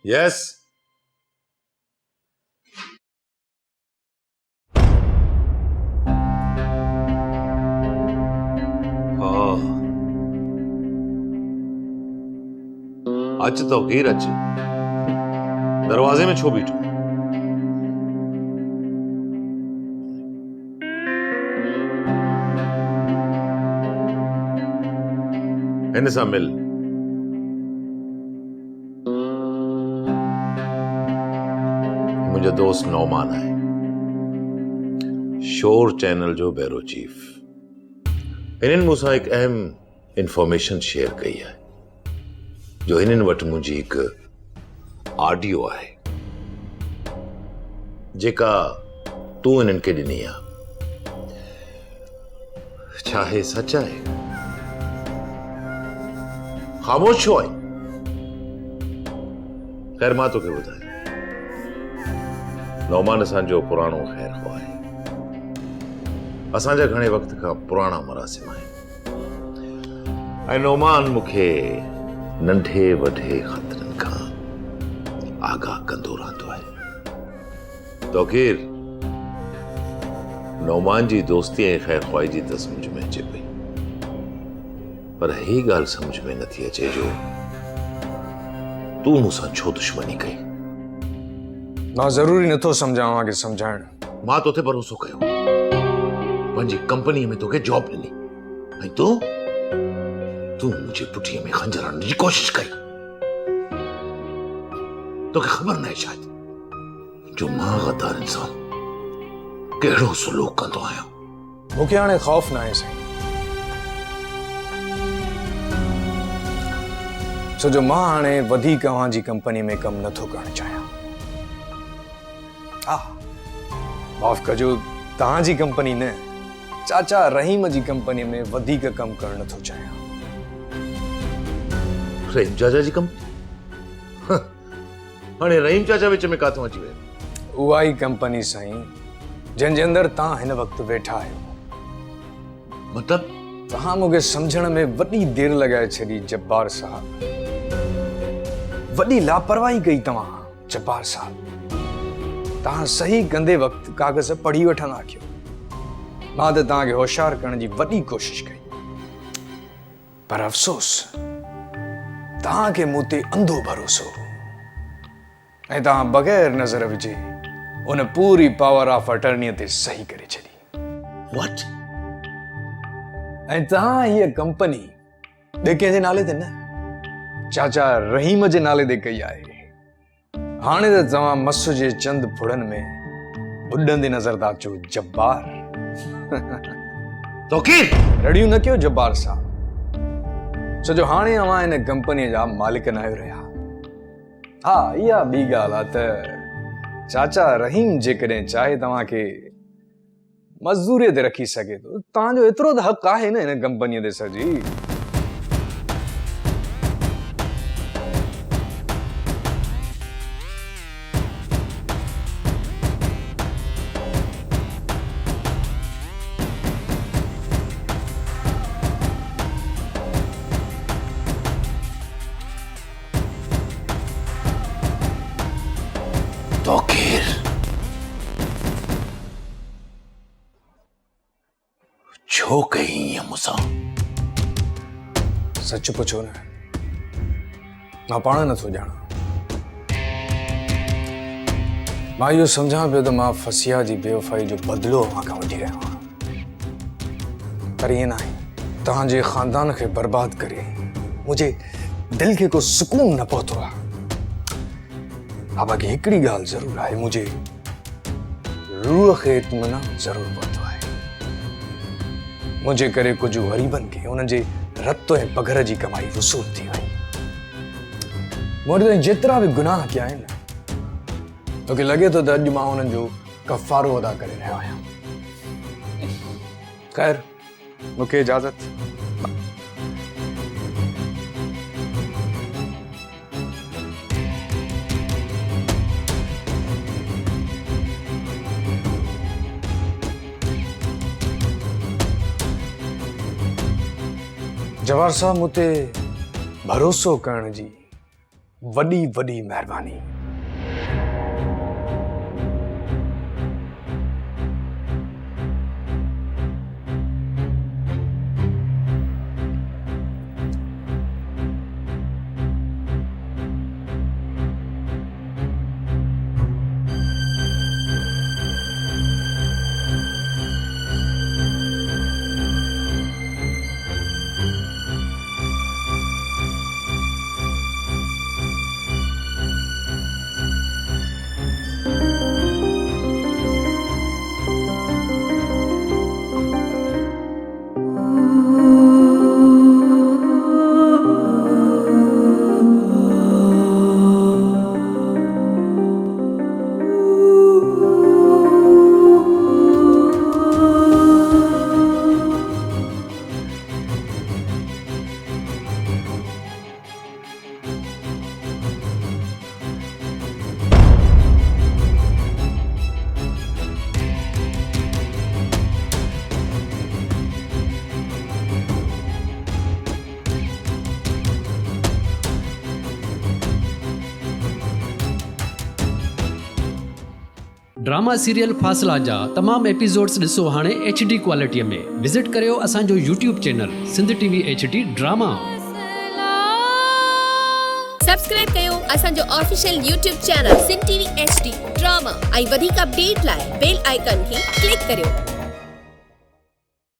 Yes. अच तौकीर अच दरवाजे में छो बीठो। हिन सां मिल। मुंहिंजो दोस्त नौमान है, शोर चैनल जो ब्यूरो चीफ। इन्हनि मूंसां हिकु अहम इंफॉर्मेशन शेयर कई है जो इन्हनि वटि मुंहिंजी हिकु ऑडियो आहे जेका तूं इन्हनि खे ॾिनी आहे। छा हे सच आहे? ख़ामोश छो आई? ख़ैर मां तोखे ॿुधाए, नौमान असांजो पुराणो ख़ैर ख़्वाह आहे। असांजा घणे वक़्त खां पुराणा मरासिम आहिनि ऐं नौमान मूंखे नंढे वॾे ख़तरनि खां आगाह कंदो रहंदो आहे। तौकीर, नौमान जी दोस्ती ऐं ख़ैर ख़्वाही जी त सम्झ में अचे पई, पर ही ॻाल्हि सम्झ में नथी अचे जो तूं मूंसां छो दुश्मनी कई। मां ज़रूरी नथो सम्झावां कि सम्झाइण। मां तोते भरोसो कयो, पंहिंजी कंपनीअ में तोखे जॉब ॾिनी ऐं तूं मुंहिंजे पुठीअ में खंजर हणण जी कोशिश कई। तोखे ख़बर न आहे शायद जो मां गद्दारनि सां कहिड़ो सलूक कंदो आहियां। मूंखे हाणे ख़ौफ़ न आहे साईं, छो जो मां हाणे वधीक अव्हांजी कंपनी में कमु नथो करणु चाहियां। हा, माफ़ कजो, तव्हांजी कंपनी न, चाचा रहीम जी कंपनी में वधीक कमु करणु नथो चाहियां। रहीम चाचा जी कंपनी? हाणे रहीम चाचा विच में काथों अची वियो? उहा ई कंपनी साईं जंहिंजे अंदरि तव्हां हिन वक़्तु वेठा आहियो। मतलब तव्हां मूंखे सम्झण में वॾी देरि लॻाए छॾी जब्बार साहब। वॾी लापरवाही कई तव्हां जब्बार साहब। तव्हां सही कंदे वक़्तु कागज़ पढ़ी वठंदा कयो। मां त तव्हांखे होशियार करण जी वॾी कोशिश कई, पर अफ़सोस तव्हांखे मूं ते अंधो भरोसो ऐं तव्हां बग़ैर नज़र विझे उन पूरी पावर ऑफ अटर्नीअ ते सही करे छॾी। व्हाट? ऐं तव्हां हीअ कंपनी ॿिए कंहिंजे नाले ते न, चाचा रहीम जे नाले ते कई आहे। हाणे त तव्हां मस जे चंद फुड़नि में बुॾंदे नज़र था अचो जब्बार। तौकीर, रड़ियूं न कयो जब्बार साहब, छो जो हाणे अव्हां हिन कंपनीअ जा मालिक न आहियो रहिया। हा, इहा ॿी ॻाल्हि आहे त चाचा रहीम जेकॾहिं चाहे तव्हांखे मज़दूरीअ ते रखी सघे थो, तव्हांजो एतिरो त हक़ आहे न हिन कंपनीअ ते सजी। तौकीर, छो कई ईअं मूंसां? सच पुछो न, मां पाण नथो ॼाणां। मां इहो सम्झां पियो त मां फसिया जी बेवफ़ाई जो बदिलो अव्हां खां वठी रहियो आहियां, पर ईअं न आहे। तव्हांजे ख़ानदान खे बर्बाद करे मुंहिंजे दिलि खे को सुकून न पहुतो आहे। हा, बाक़ी हिकिड़ी ॻाल्हि ज़रूरु आहे, मुंहिंजे रूह खे इत्मीनान ज़रूरु पहुतो आहे। मुंहिंजे करे कुझु ग़रीबनि खे उन्हनि जे रत ऐं पघर जी कमाई वसूल थी वई। मुंहिंजे जेतिरा बि गुनाह कया आहिनि, तोखे लॻे थो त अॼु मां उन्हनि जो कफ़ारो अदा करे रहियो आहियां। ख़ैर, मूंखे इजाज़त। जवाहर साहब, मुते भरोसो करण जी वॾी वॾी महिरबानी। ड्रामा सीरियल फ़ासिला जा तमाम एपिसोड्स ॾिसो हाणे HD क्वालिटीअ में। विज़िट करियो असांजो YouTube channel Sindh TV HD drama. Subscribe कयो असांजो official YouTube channel Sindh TV HD drama ऐं वधीक अपडेट लाइ बेल आइकन खे क्लिक करियो।